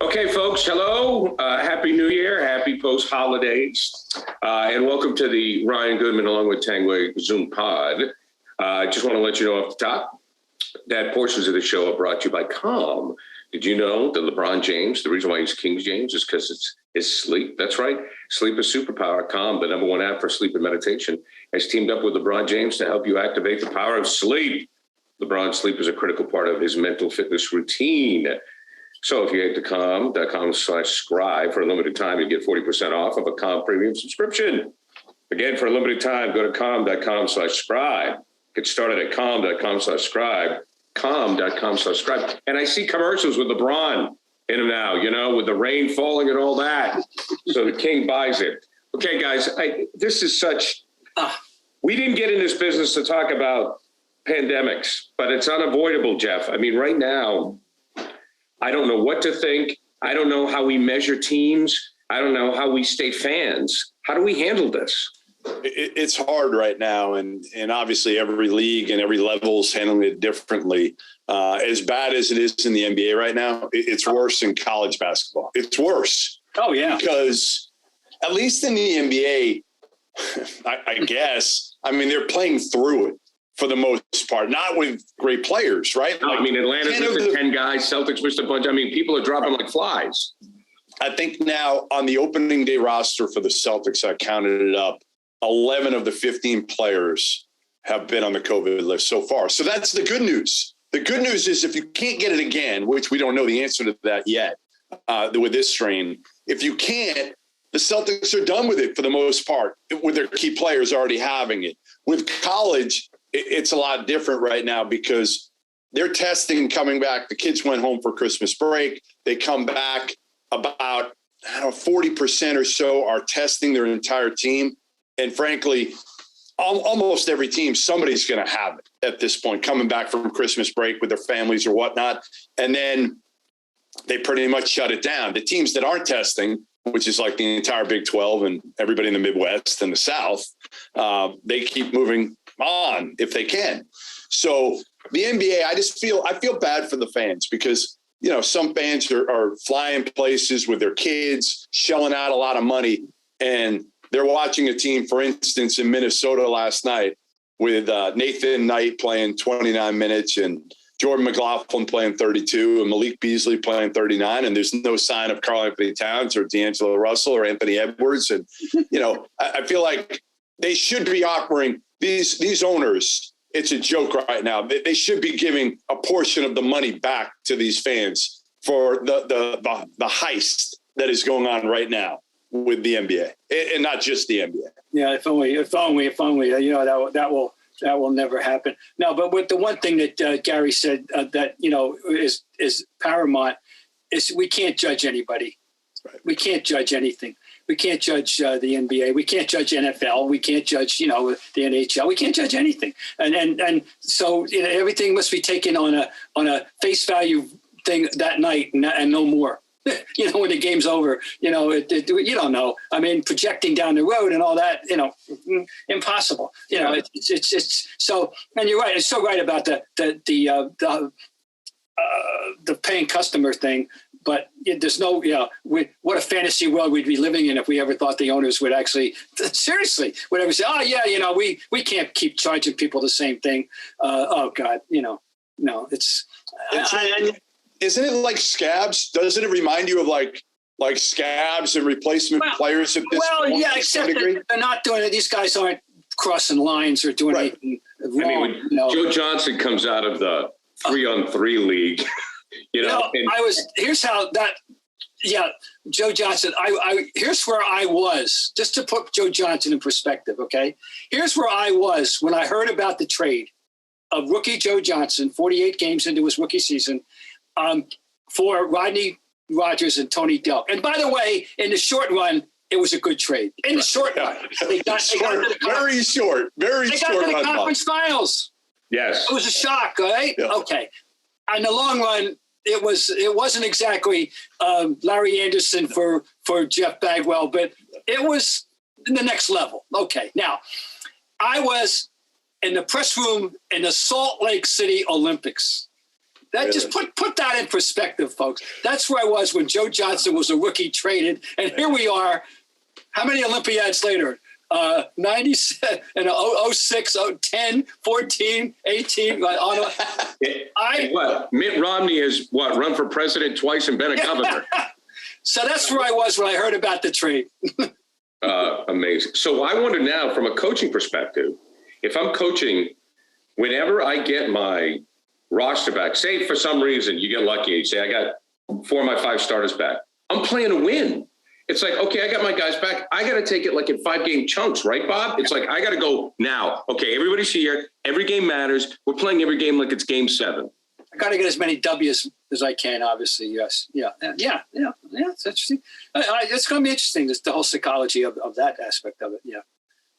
Okay, folks, hello. Happy New Year. Happy post-holidays. And welcome to the Ryan Goodman along with Tangway Zoom pod. I just want to let you know off the top that portions of the show are brought to you by Calm. Did you know that LeBron James, the reason why he's King James is because it's his sleep. That's right. Sleep is superpower. Calm, the #1 app for sleep and meditation, has teamed up with LeBron James to help you activate the power of sleep. LeBron's sleep is a critical part of his mental fitness routine. So if you head to calm.com/scribe for a limited time, you get 40% off of a Calm premium subscription. Again, for a limited time, go to calm.com/scribe. Get started at calm.com/scribe, calm.com/scribe. And I see commercials with LeBron in them now, you know, with the rain falling and all that. So the king buys it. Okay, guys, this is such, we didn't get in this business to talk about pandemics, but it's unavoidable, Jeff. I mean, right now, I don't know what to think. I don't know how we measure teams. I don't know how we stay fans. How do we handle this? It's hard right now. And obviously every league and every level is handling it differently. As bad as it is in the NBA right now, it's worse in college basketball. It's worse. Oh, yeah. Because at least in the NBA, I guess, I mean, they're playing through it for the most part, not with great players, right? No, I mean, Atlanta's missing 10 guys, Celtics missed a bunch. I mean, people are dropping like flies. I think now on the opening day roster for the Celtics, I counted it up, 11 of the 15 players have been on the COVID list so far. So that's the good news. The good news is if you can't get it again, which we don't know the answer to that yet with this strain, if you can't, the Celtics are done with it for the most part, with their key players already having it. With college, it's a lot different right now because they're testing coming back. The kids went home for Christmas break. They come back about 40% or so are testing their entire team. And frankly, almost every team, somebody's going to have it at this point, coming back from Christmas break with their families or whatnot. And then they pretty much shut it down. The teams that aren't testing, which is like the entire Big 12 and everybody in the Midwest and the South, they keep moving on if they can. So the NBA, I feel bad for the fans because, you know, some fans are flying places with their kids, shelling out a lot of money. And they're watching a team, for instance, in Minnesota last night with Nathan Knight playing 29 minutes and Jordan McLaughlin playing 32 and Malik Beasley playing 39. And there's no sign of Karl Anthony Towns or D'Angelo Russell or Anthony Edwards. And, you know, I feel like they should be offering these owners. It's a joke right now. They should be giving a portion of the money back to these fans for the heist that is going on right now with the NBA and not just the NBA. Yeah, if only, you know, that will never happen. No, but with the one thing that Gary said that, you know, is paramount is we can't judge anybody. Right. We can't judge anything. We can't judge the NBA. We can't judge NFL. We can't judge, you know, the NHL. We can't judge anything. And so, you know, everything must be taken on a face value thing that night and no more. You know, when the game's over, you know, you don't know. I mean, projecting down the road and all that, you know, impossible. You know, it's so. And you're right. It's so right about the paying customer thing. But there's no, you know, what a fantasy world we'd be living in if we ever thought the owners would actually, seriously, would ever say, oh, yeah, you know, we can't keep charging people the same thing. Oh, God, you know, no, it's isn't it like scabs? Doesn't it remind you of like scabs and replacement players at this point? Well, yeah, except that they're not doing it. These guys aren't crossing lines or doing anything wrong. I mean, when Joe Johnson comes out of the 3-on-3 league, you know, here's how that, Joe Johnson, here's where I was, just to put Joe Johnson in perspective, okay? Here's where I was when I heard about the trade of rookie Joe Johnson, 48 games into his rookie season, for Rodney Rogers and Tony Delk. And by the way, in the short run, it was a good trade. In the short run, they got very short to the conference finals. Yes, it was a shock, right? Yeah. Okay. In the long run, it wasn't exactly Larry Anderson for Jeff Bagwell, but it was the next level. Okay. Now, I was in the press room in the Salt Lake City Olympics. That just put that in perspective, folks. That's where I was when Joe Johnson was a rookie traded. And here we are. How many Olympiads later? 97 and 06, 10, 14, 18. What? Mitt Romney has run for president twice and been a governor. So that's where I was when I heard about the trade. Amazing. So I wonder now, from a coaching perspective, if I'm coaching, whenever I get my roster back, say for some reason you get lucky, you say I got 4 of my 5 starters back, I'm playing to win. It's like, okay, I got my guys back. I got to take it like in 5-game chunks, right, Bob? It's like, I got to go now. Okay, everybody's here. Every game matters. We're playing every game like it's game 7. I got to get as many W's as I can, obviously. Yes. Yeah. It's interesting. It's going to be interesting, the whole psychology of that aspect of it. Yeah.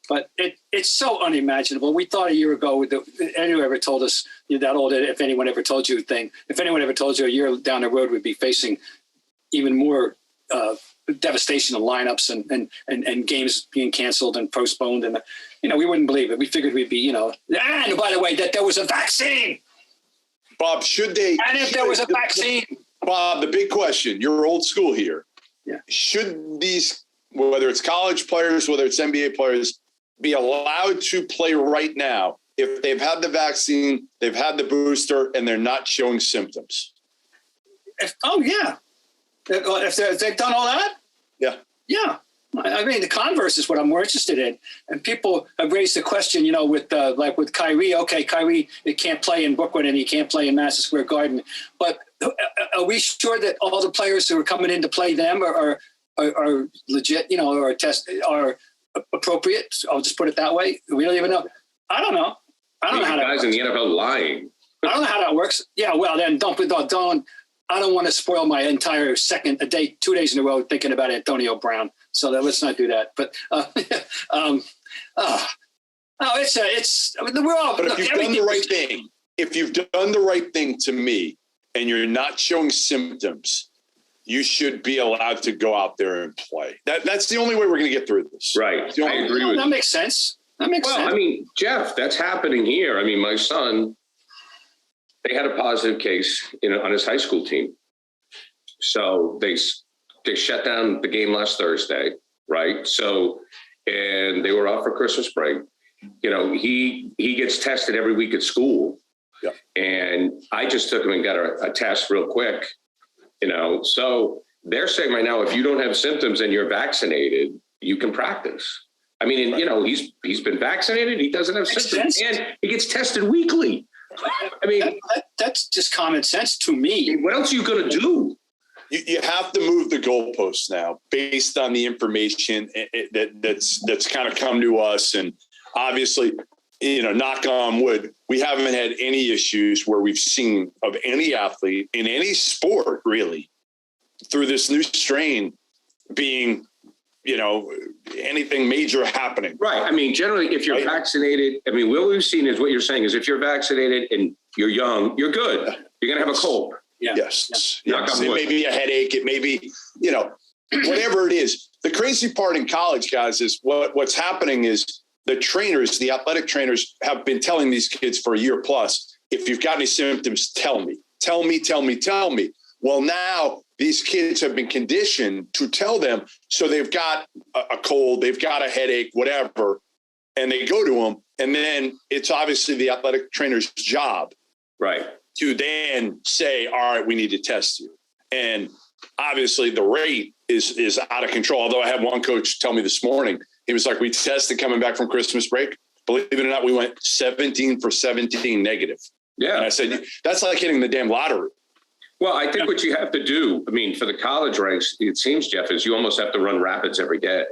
But it's so unimaginable. We thought a year ago that anyone ever told us that old, if anyone ever told you a thing, if anyone ever told you a year down the road we'd be facing even more devastation of lineups and games being canceled and postponed. And, we wouldn't believe it. We figured we'd be, and by the way, that there was a vaccine. Bob, should they? And if there was a vaccine. Bob, the big question, you're old school here. Yeah. Should these, whether it's college players, whether it's NBA players, be allowed to play right now if they've had the vaccine, they've had the booster, and they're not showing symptoms? Yeah. If they've done all that? Yeah. Yeah. I mean, the converse is what I'm more interested in. And people have raised the question, with with Kyrie. Okay, Kyrie, he can't play in Brooklyn and he can't play in Madison Square Garden. But are we sure that all the players who are coming in to play them are legit, are appropriate? I'll just put it that way. We don't even know. I don't know. I don't know how that works. Guys in the NFL lying. I don't know how that works. Yeah, well, then I don't want to spoil my entire 2 days in a row thinking about Antonio Brown. So let's not do that. But we're all. But if you've done the right thing, if you've done the right thing to me, and you're not showing symptoms, you should be allowed to go out there and play. That's the only way we're going to get through this. Right. I agree with that. Makes sense. That makes sense. I mean, Jeff, that's happening here. I mean, my son, they had a positive case on his high school team. So they shut down the game last Thursday, right? So, and they were off for Christmas break. He gets tested every week at school. Yeah. And I just took him and got a test real quick, So they're saying right now, if you don't have symptoms and you're vaccinated, you can practice. I mean, he's been vaccinated. He doesn't have symptoms, and he gets tested weekly. I mean, that's just common sense to me. What else are you going to do? You have to move the goalposts now based on the information that's kind of come to us. And obviously, knock on wood, we haven't had any issues where we've seen of any athlete in any sport really through this new strain being, anything major happening. Right. I mean, generally, if you're vaccinated, I mean, what we've seen is what you're saying is if you're vaccinated and you're young, you're good. You're going to have a cold. Yeah. Yes. It may be a headache. It may be, whatever it is. The crazy part in college, guys, is what's happening is the trainers, the athletic trainers have been telling these kids for a year plus, if you've got any symptoms, tell me. Well, now these kids have been conditioned to tell them. So they've got a cold, they've got a headache, whatever, and they go to them. And then it's obviously the athletic trainer's job. Right. To then say, all right, we need to test you. And obviously the rate is out of control. Although I had one coach tell me this morning, he was like, we tested coming back from Christmas break. Believe it or not, we went 17 for 17 negative. Yeah. And I said, that's like hitting the damn lottery. Well, I think what you have to do, I mean, for the college ranks, it seems, Jeff, is you almost have to run rapids every day.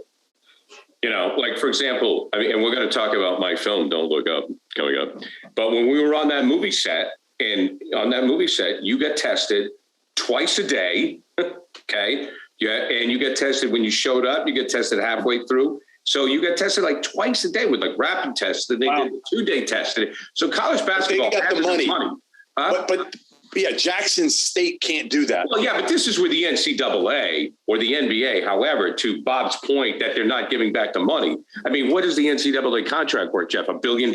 Like, for example, I mean, and we're going to talk about my film, Don't Look Up, coming up. But when we were on that movie set, and on that movie set, you get tested twice a day, okay? Yeah, and you get tested when you showed up. You get tested halfway through. So you get tested like twice a day with like rapid tests. And they did a 2-day test. So college basketball they got has the money. But Jackson State can't do that. Well, yeah, but this is where the NCAA or the NBA, however, to Bob's point that they're not giving back the money. I mean, what is the NCAA contract worth, Jeff? $1 billion?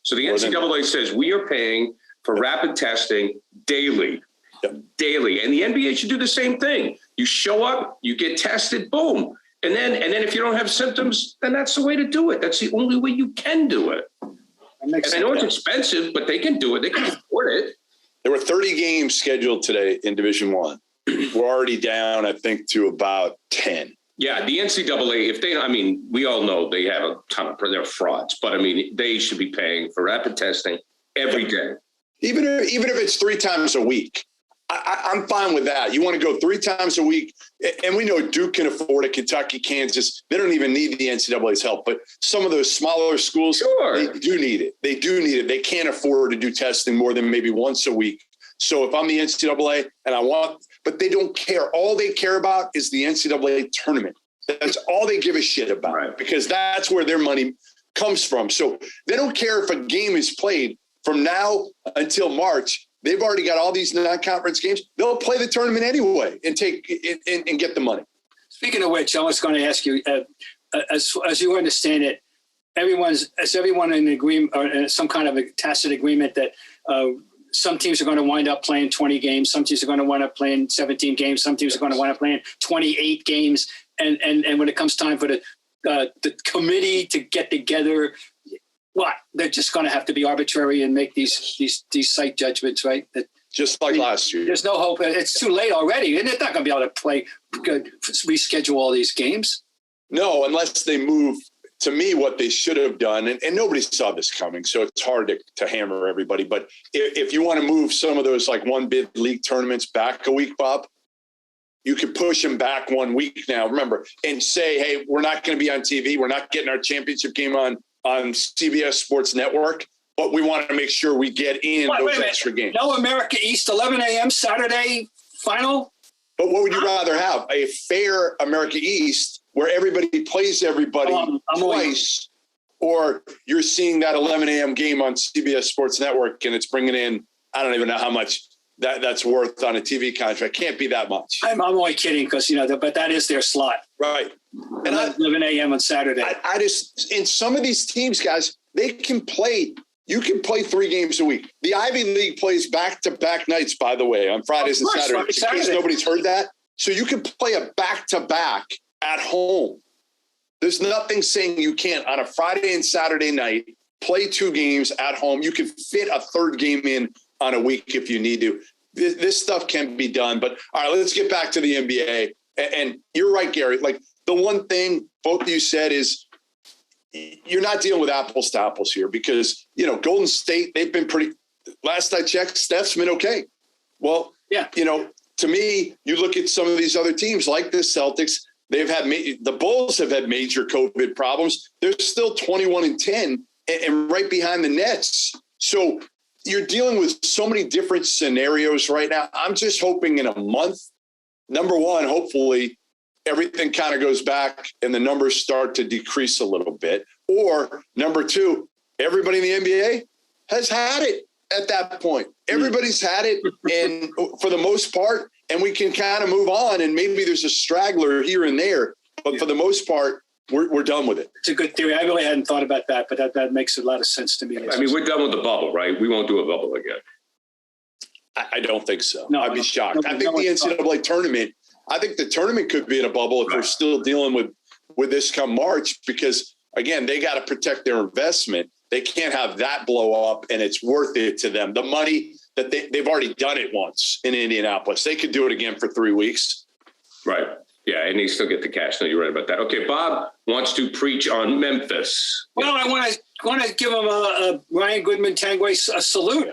So the NCAA says we are paying for rapid testing daily. Daily. And the NBA should do the same thing. You show up, you get tested, boom. And then if you don't have symptoms, then that's the way to do it. That's the only way you can do it. And I know it's expensive, but they can do it. They can afford it. There were 30 games scheduled today in Division I. We're already down, I think, to about 10. Yeah, the NCAA, we all know they have a ton of, they're frauds, but they should be paying for rapid testing every day. Even if it's 3 times a week. I'm fine with that. You want to go 3 times a week. And we know Duke can afford it. Kentucky, Kansas, they don't even need the NCAA's help. But some of those smaller schools, They do need it. They can't afford to do testing more than maybe once a week. So if I'm the NCAA but they don't care. All they care about is the NCAA tournament. That's all they give a shit about, right? Because that's where their money comes from. So they don't care if a game is played from now until March. They've already got all these non-conference games. They'll play the tournament anyway and take it and get the money. Speaking of which, I was going to ask you, as you understand it, is everyone in agreement or in some kind of a tacit agreement that some teams are going to wind up playing 20 games, some teams are going to wind up playing 17 games, some teams are going to wind up playing 28 games, and when it comes time for the committee to get together. What? They're just going to have to be arbitrary and make these site judgments, right? Just like last year. There's no hope. It's too late already. And they're not going to be able to reschedule all these games. No, unless they move, to me, what they should have done, and nobody saw this coming, so it's hard to hammer everybody. But if you want to move some of those like one bid league tournaments back a week, Bob, you could push them back 1 week now, remember, and say, hey, we're not going to be on TV. We're not getting our championship game on CBS Sports Network, but we want to make sure we get in those extra games. No America East, 11 a.m. Saturday final? But what would you rather have? A fair America East where everybody plays everybody twice, or you're seeing that 11 a.m. game on CBS Sports Network and it's bringing in, I don't even know how much that's worth on a TV contract. Can't be that much. I'm only kidding because, but that is their slot. Right. And 11 a.m. on Saturday. I just, in some of these teams, guys, you can play 3 games a week. The Ivy League plays back-to-back nights, by the way, on Fridays and Saturdays. In case nobody's heard that. So you can play a back-to-back at home. There's nothing saying you can't on a Friday and Saturday night play 2 games at home. You can fit a 3rd game in on a week if you need to. This stuff can be done. But all right, let's get back to the NBA. And you're right, Gary. Like the one thing both of you said is you're not dealing with apples to apples here because, Golden State, they've been last I checked, Steph's been okay. Well, yeah, to me, you look at some of these other teams like the Celtics, the Bulls have had major COVID problems. They're still 21-10 and right behind the Nets. So you're dealing with so many different scenarios right now. I'm just hoping in a month, number one, hopefully everything kind of goes back and the numbers start to decrease a little bit. Or number 2, everybody in the NBA has had it at that point. Everybody's had it, and for the most part, and we can kind of move on, and maybe there's a straggler here and there, but for the most part, we're done with it. It's a good theory. I really hadn't thought about that, but that makes a lot of sense to me. We're done with the bubble, right? We won't do a bubble again. I don't think so. No, I'd be shocked. I think the NCAA tournament, I think the tournament could be in a bubble if we're still dealing with this come March, because, again, they got to protect their investment. They can't have that blow up, and it's worth it to them. The money that they've already done it once in Indianapolis. They could do it again for 3 weeks. Right. Yeah, and they still get the cash. No, you're right about that. Okay, Bob wants to preach on Memphis. Well, I want to give him a Ryan Goodman Tangway a salute.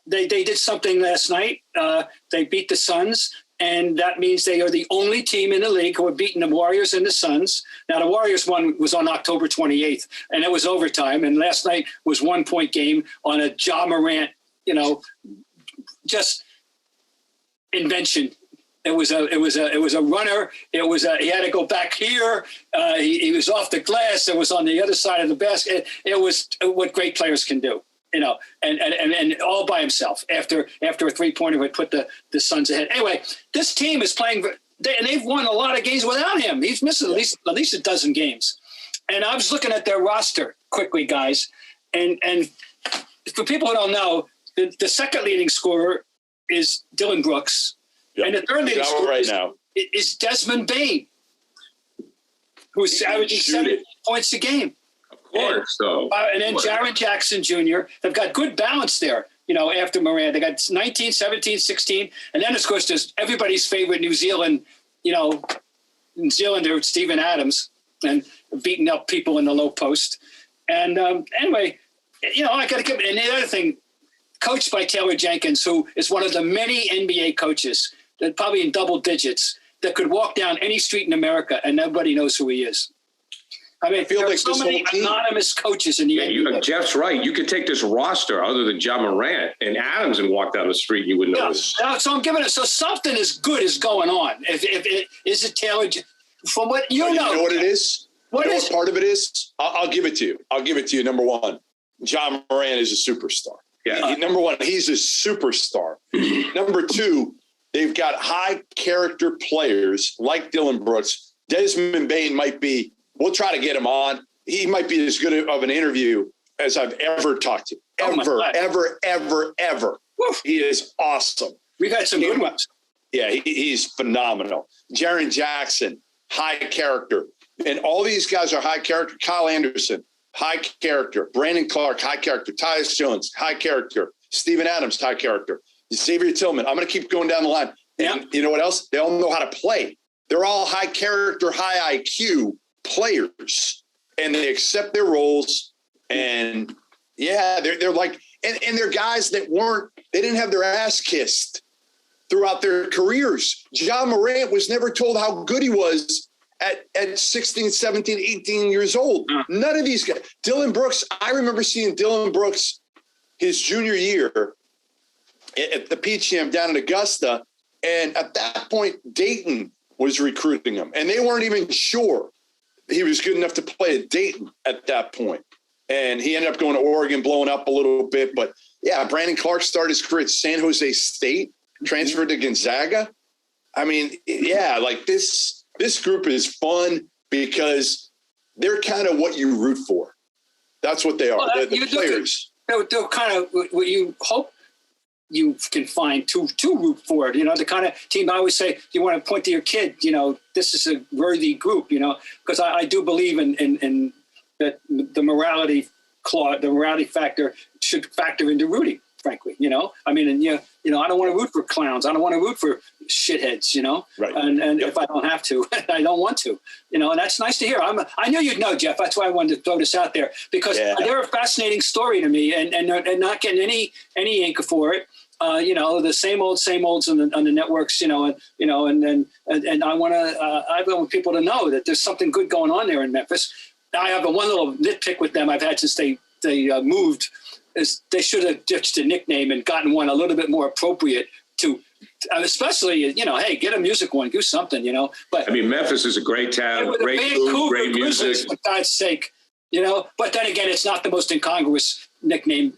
They did something last night. They beat the Suns, and that means they are the only team in the league who have beaten the Warriors and the Suns. Now, the Warriors one was on October 28th, and it was overtime. And last night was 1-point game on a Ja Morant, just invention. It was a runner. He had to go back here. He was off the glass. It was on the other side of the basket. It was what great players can do, and all by himself after a 3-pointer would put the Suns ahead. Anyway, this team is playing, and they've won a lot of games without him. He's missing at least a dozen games. And I was looking at their roster quickly, guys, and for people who don't know, the second leading scorer is Dylan Brooks. Yep. And the third leading scorer right now is Desmond Bane, who's averaging 7 points a game. Of course. And then Jaren Jackson Jr. They've got good balance there. After Morant, they got 19, 17, 16. And then, of course, there's everybody's favorite New Zealander, Steven Adams, and beating up people in the low post. And anyway, I got to give it. And the other thing, coached by Taylor Jenkins, who is one of the many NBA coaches that probably in double digits that could walk down any street in America and nobody knows who he is. I mean, there are so many anonymous coaches in the NBA. Jeff's right. You could take this roster other than Ja Morant and Adams and walk down the street. You wouldn't know. So I'm giving it. So something as good is going on. If is it Taylor? From what you know. You know what it is? What part of it is? I'll give it to you. I'll give it to you. Number one, Ja Morant is a superstar. Yeah. Number one, he's a superstar. Number two, they've got high character players like Dylan Brooks. Desmond Bane might be. We'll try to get him on. He might be as good of an interview as I've ever talked to. Ever. Woof. He is awesome. We've had some good ones. Yeah, he's phenomenal. Jaren Jackson, high character. And all these guys are high character. Kyle Anderson, high character. Brandon Clark, high character. Tyus Jones, high character. Steven Adams, high character. Xavier Tillman. I'm going to keep going down the line. And you know what else? They all know how to play. They're all high character, high IQ players, and they accept their roles. And they're like, and they're guys that they didn't have their ass kissed throughout their careers. Ja Morant was never told how good he was at 16, 17, 18 years old. None of these guys. Dylan Brooks, I remember seeing Dylan Brooks his junior year at the Peach Jam down in Augusta. And at that point, Dayton was recruiting him, and they weren't even sure he was good enough to play at Dayton at that point. And he ended up going to Oregon, blowing up a little bit. But, Brandon Clark started his career at San Jose State, transferred to Gonzaga. I mean, like this group is fun because they're kind of what you root for. That's what they are. They're the players. They're kind of what you hope you can find to root for it. The kind of team I always say, you want to point to your kid, this is a worthy group, because I do believe in that the morality clause, the morality factor should factor into rooting, frankly, I mean, and I don't want to root for clowns. I don't want to root for shitheads, Right. And if I don't have to, I don't want to, and that's nice to hear. I knew you'd know, Jeff. That's why I wanted to throw this out there because they're a fascinating story to me and not getting any ink for it. The same olds on the networks, and I want people to know that there's something good going on there in Memphis. I have one little nitpick with them I've had since they moved is they should have ditched a nickname and gotten one a little bit more appropriate to, especially, hey, get a music one, do something, But I mean, Memphis is a great town, great food, great music. For God's sake, But then again, it's not the most incongruous nickname.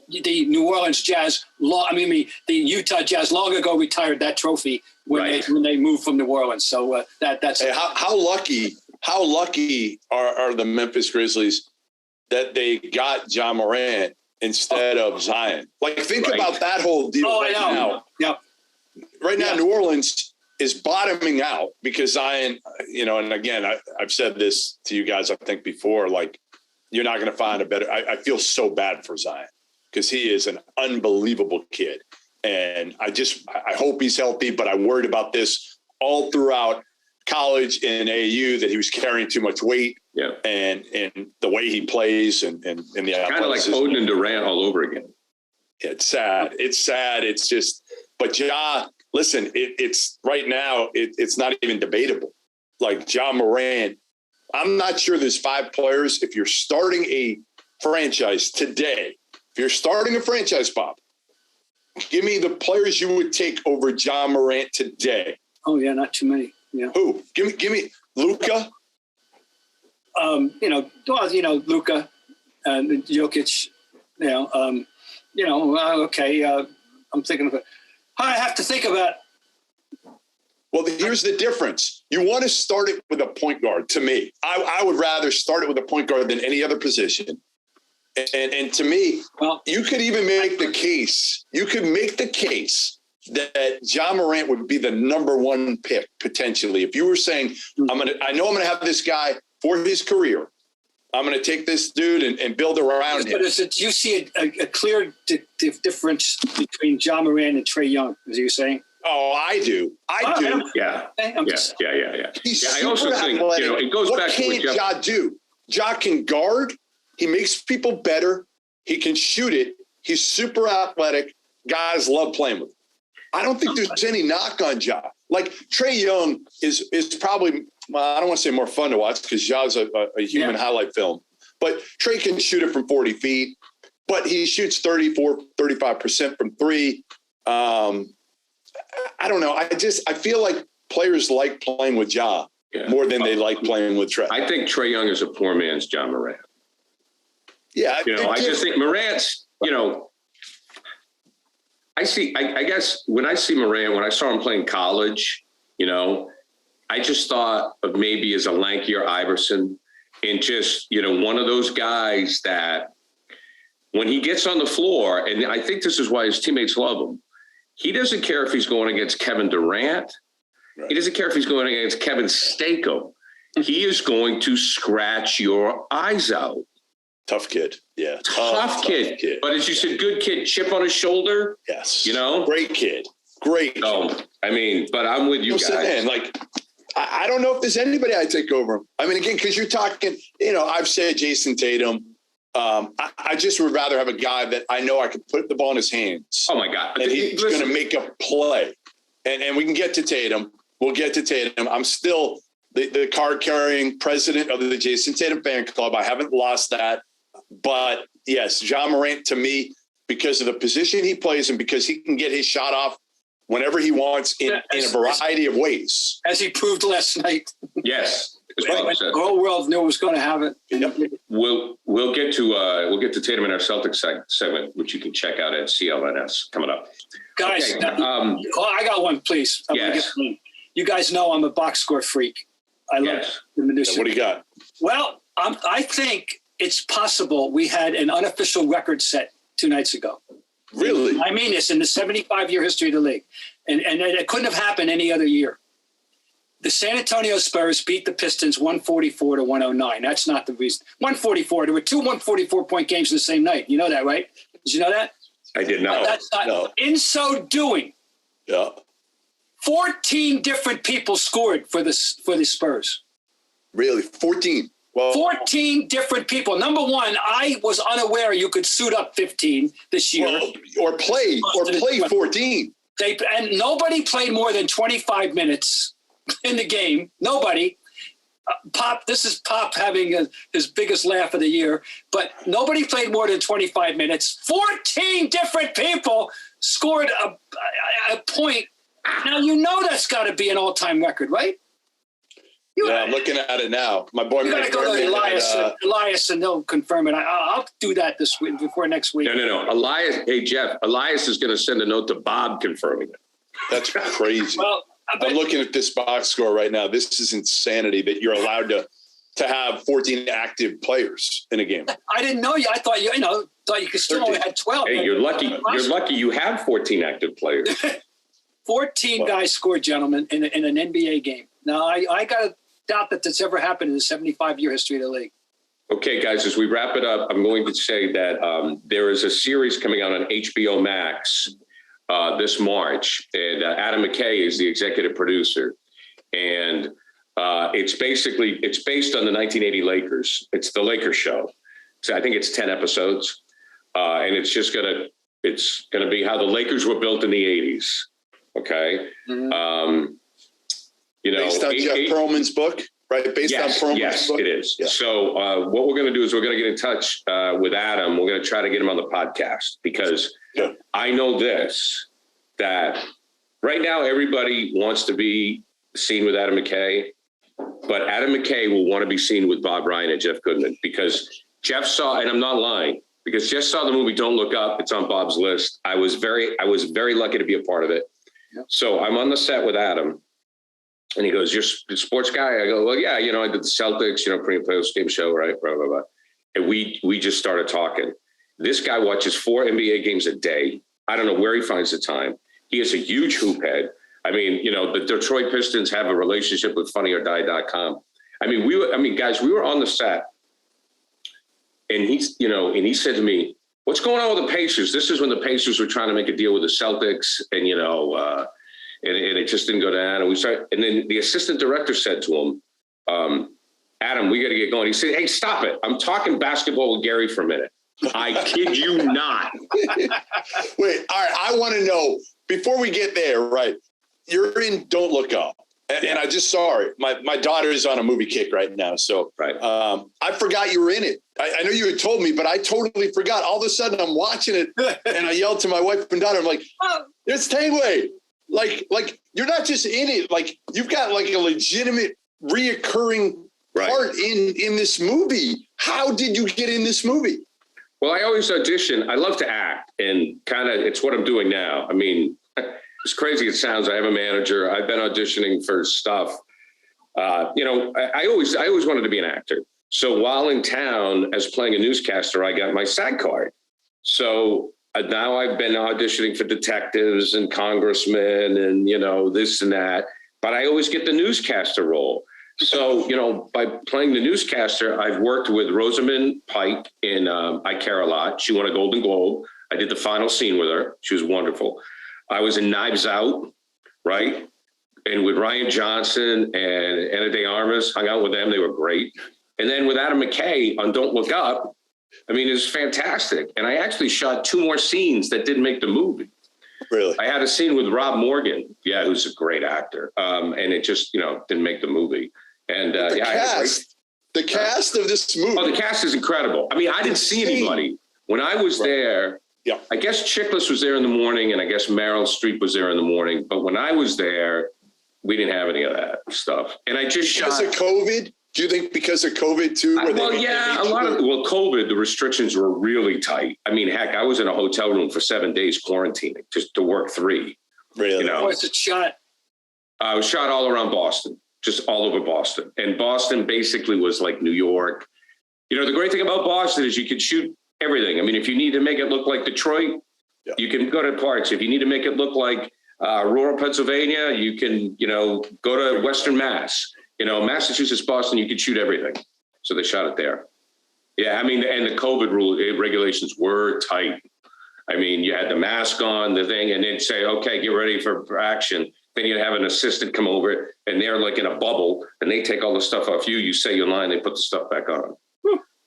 The New Orleans Jazz, the Utah Jazz long ago retired that trophy when they moved from New Orleans. So that's how lucky are the Memphis Grizzlies that they got Ja Morant instead of Zion? Like, think about that whole deal now. Yep. Right now, New Orleans is bottoming out because Zion, and again, I've said this to you guys, I think before, like, you're not going to find a better. I feel so bad for Zion, because he is an unbelievable kid. And I hope he's healthy, but I worried about this all throughout college and AAU, that he was carrying too much weight and the way he plays and the kind of like Foden and Durant all over again. It's sad. It's just, but listen, it's right now, it's not even debatable. Like Ja Morant, I'm not sure there's 5 players. If you're starting a franchise today, if you're starting a franchise, Bob, give me the players you would take over Ja Morant today. Oh yeah, not too many. Yeah. Who? Give me Luka. Luka, Jokic. Okay. I'm thinking of it. I have to think about. Well, here's the difference. You want to start it with a point guard. To me, I would rather start it with a point guard than any other position. And to me, you could even make the case. You could make the case that Ja Morant would be the number one pick potentially. If you were saying, I know I'm going to have this guy for his career. I'm going to take this dude and build around him. But you see a clear difference between Ja Morant and Trae Young, as you're saying? Oh, I do. I do. Yeah. He's I also think, it goes what back to what Ja do? Ja can guard. He makes people better. He can shoot it. He's super athletic. Guys love playing with him. I don't think there's any knock on Ja. Like Trae Young is probably, I don't want to say more fun to watch because Ja's a human highlight film. But Trae can shoot it from 40 feet, but he shoots 35% from three. I don't know. I feel like players like playing with Ja more than they like playing with Trae. I think Trae Young is a poor man's Ja Morant. Yeah. I just think Morant's, I guess when I see Morant, when I saw him playing college, I just thought of maybe as a lankier Iverson and just, one of those guys that when he gets on the floor, and I think this is why his teammates love him, he doesn't care if he's going against Kevin Durant. Right. He doesn't care if he's going against Kevin Stakem. He is going to scratch your eyes out. Tough kid. Yeah. Tough kid. But as you said, good kid, chip on his shoulder. Yes. Great kid. Great. Oh, but I'm with you guys. Man, I don't know if there's anybody I'd take over him. Again, because you're talking, I've said Jason Tatum. I just would rather have a guy that I know I could put the ball in his hands. Oh, my God. And he's going to make a play. And we can get to Tatum. We'll get to Tatum. I'm still the card-carrying president of the Jason Tatum fan club. I haven't lost that. But, yes, Ja Morant, to me, because of the position he plays and because he can get his shot off whenever he wants in a variety of ways. As he proved last night. Yes. The whole world knew it was going to have it. Yep. We'll get to Tatum in our Celtics segment, which you can check out at CLNS coming up. Guys, okay. I got one, please. Yes. You guys know I'm a box score freak. I love the miniseries. What do you got? Well, I think it's possible we had an unofficial record set 2 nights ago. Really? I mean this in the 75-year history of the league. And it couldn't have happened any other year. The San Antonio Spurs beat the Pistons 144-109. That's not the reason. 144. There were 2 144-point games in the same night. You know that, right? Did you know that? I did not. That's not. No. In so doing, 14 different people scored for the Spurs. Really? 14? Well, 14 different people. Number one, I was unaware you could suit up 15 this year. Or play 14. And nobody played more than 25 minutes in the game. Nobody. Pop, this is Pop having his biggest laugh of the year, but nobody played more than 25 minutes. 14 different people scored a point. Now, that's got to be an all-time record, right? I'm looking at it now. My boy, you got to go to Elias, and they'll confirm it. I'll do that this week before next week. No. Elias, hey Jeff, Elias is going to send a note to Bob confirming it. That's crazy. Well, I'm looking at this box score right now. This is insanity that you're allowed to have 14 active players in a game. I didn't know you. I thought you could still only had 12. Hey, you're lucky. You're lucky you have 14 active players. 14 guys scored, gentlemen, in an NBA game. Now, I got to doubt that this ever happened in the 75-year history of the league. Okay, guys, as we wrap it up, I'm going to say that there is a series coming out on HBO Max this March, and Adam McKay is the executive producer. And it's based on the 1980 Lakers. It's the Lakers show. So I think it's 10 episodes. And it's just going to be how the Lakers were built in the 80s. Okay. Mm-hmm. Based on Jeff Pearlman's book, right? Based on Pearlman's book? It is. Yeah. So what we're going to do is we're going to get in touch with Adam. We're going to try to get him on the podcast because I know that right now everybody wants to be seen with Adam McKay, but Adam McKay will want to be seen with Bob Ryan and Jeff Goodman because Jeff saw, and I'm not lying, because Jeff saw the movie Don't Look Up. It's on Bob's list. I was very lucky to be a part of it. Yep. So I'm on the set with Adam. And he goes, "You're a sports guy?" I go, "Well, yeah, I did the Celtics, pre and post game show, right? Blah, blah, blah." And we just started talking. This guy watches 4 NBA games a day. I don't know where he finds the time. He is a huge hoop head. I mean, the Detroit Pistons have a relationship with funnyordie.com. I mean, guys, we were on the set, and he said to me, "What's going on with the Pacers?" This is when the Pacers were trying to make a deal with the Celtics, and and it just didn't go down. And then the assistant director said to him, "Adam, we got to get going." He said, "Hey, stop it! I'm talking basketball with Gary for a minute." I kid you not. Wait, all right. I want to know before we get there. Right, you're in Don't Look Up. And I just saw it. My daughter is on a movie kick right now. So right. I forgot you were in it. I know you had told me, but I totally forgot. All of a sudden I'm watching it and I yelled to my wife and daughter, I'm like, it's Tangway. Like you're not just in it. Like you've got like a legitimate reoccurring part in this movie. How did you get in this movie? Well, I always audition. I love to act, and it's what I'm doing now. I mean, as crazy as it sounds, I have a manager. I've been auditioning for stuff. I always wanted to be an actor. So while in town as playing a newscaster, I got my SAG card. So now I've been auditioning for detectives and congressmen and, this and that. But I always get the newscaster role. So, by playing the newscaster, I've worked with Rosamund Pike in I Care a Lot. She won a Golden Globe. I did the final scene with her. She was wonderful. I was in Knives Out, right? And with Ryan Johnson and Ana de Armas, hung out with them. They were great. And then with Adam McKay on Don't Look Up, I mean, it was fantastic. And I actually shot 2 more scenes that didn't make the movie. Really? I had a scene with Rob Morgan, who's a great actor. And it just, didn't make the movie. And the cast of this movie. Oh, the cast is incredible. I mean, I didn't see anybody. When I was there, I guess Chickless was there in the morning, and I guess Meryl Streep was there in the morning. But when I was there, we didn't have any of that stuff. And I just because of COVID? Do you think because of COVID too? COVID, the restrictions were really tight. I mean, heck, I was in a hotel room for 7 days quarantining just to work 3. Really? Where's it shot? I was shot all around Boston, just all over Boston. And Boston basically was like New York. The great thing about Boston is you can shoot everything. I mean, if you need to make it look like Detroit, you can go to parts. If you need to make it look like rural Pennsylvania, you can, go to Western Mass. Massachusetts, Boston, you could shoot everything. So they shot it there. Yeah, I mean, and the COVID regulations were tight. I mean, you had the mask on, the thing, and they'd say, okay, get ready for action. Then you'd have an assistant come over, and they're like in a bubble, and they take all the stuff off you. You say your line, they put the stuff back on.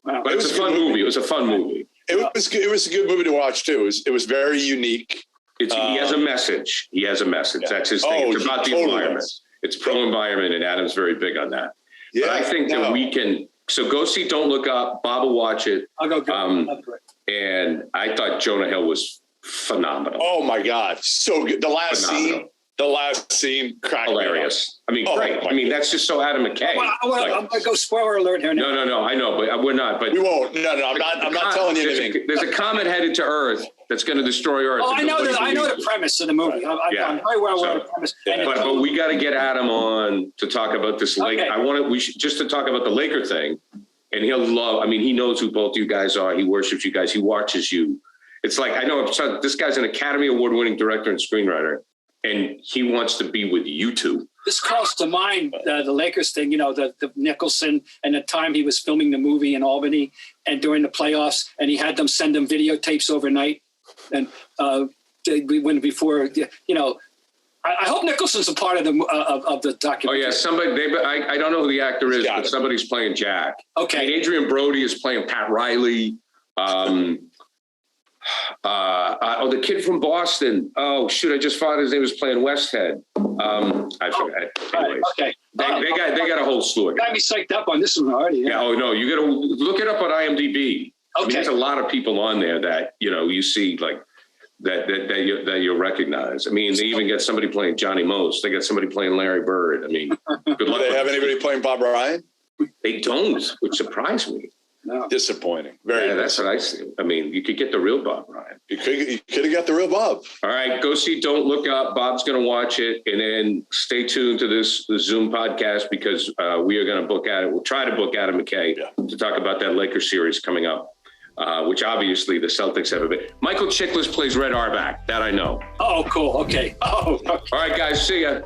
Wow. But it was a fun movie. It was a fun movie. It was a good movie to watch, too. It was very unique. He has a message. He has a message. Yeah. That's his thing. It's about the environment. It's pro-environment, and Adam's very big on that. Yeah, but I think that we can. So go see Don't Look Up. Bob will watch it. I'll go. And I thought Jonah Hill was phenomenal. Oh my God, so good. The last scene, hilarious. I mean, great. I mean, that's just so Adam McKay. I'm gonna go spoiler alert here now. No, I know, but we're not. But we won't. No, I'm not telling you anything. There's a comet headed to Earth that's going to destroy Earth. Oh, I know the premise of the movie. I'm very well aware of the premise. But we got to get Adam on to talk about this lake. We should just to talk about the Laker thing, and he'll love. I mean, he knows who both you guys are. He worships you guys. He watches you. It's like I know this guy's an Academy Award-winning director and screenwriter, and he wants to be with you two. This calls to mind the Lakers thing, the Nicholson and the time he was filming the movie in Albany and during the playoffs, and he had them send them videotapes overnight. And we went before, I hope Nicholson's a part of the documentary. Oh yeah, somebody. I don't know who the actor is, but somebody's playing Jack. Okay. I mean, Adrian Brody is playing Pat Riley. The kid from Boston. Oh shoot! I just found his name was playing Westhead. I forgot. Anyways, okay. They got a whole slew of guys. Got me psyched up on this one already. Yeah. Oh no, you got to look it up on IMDb. Okay. I mean, there's a lot of people on there that you see like that you'll recognize. I mean, they even get somebody playing Johnny Most. They got somebody playing Larry Bird. I mean, good luck. Do they have anybody playing Bob Ryan? They don't, which surprised me. No. Disappointing. That's what I see. I mean, you could get the real Bob Ryan. You could have got the real Bob. All right, go see Don't Look Up. Bob's going to watch it, and then stay tuned to the Zoom podcast because we are going to book Adam. We'll try to book Adam McKay to talk about that Lakers series coming up. which obviously the Celtics have a bit. Michael Chiklis plays Red Auerbach. That I know. Oh, cool. Okay. Oh, okay. All right, guys. See ya.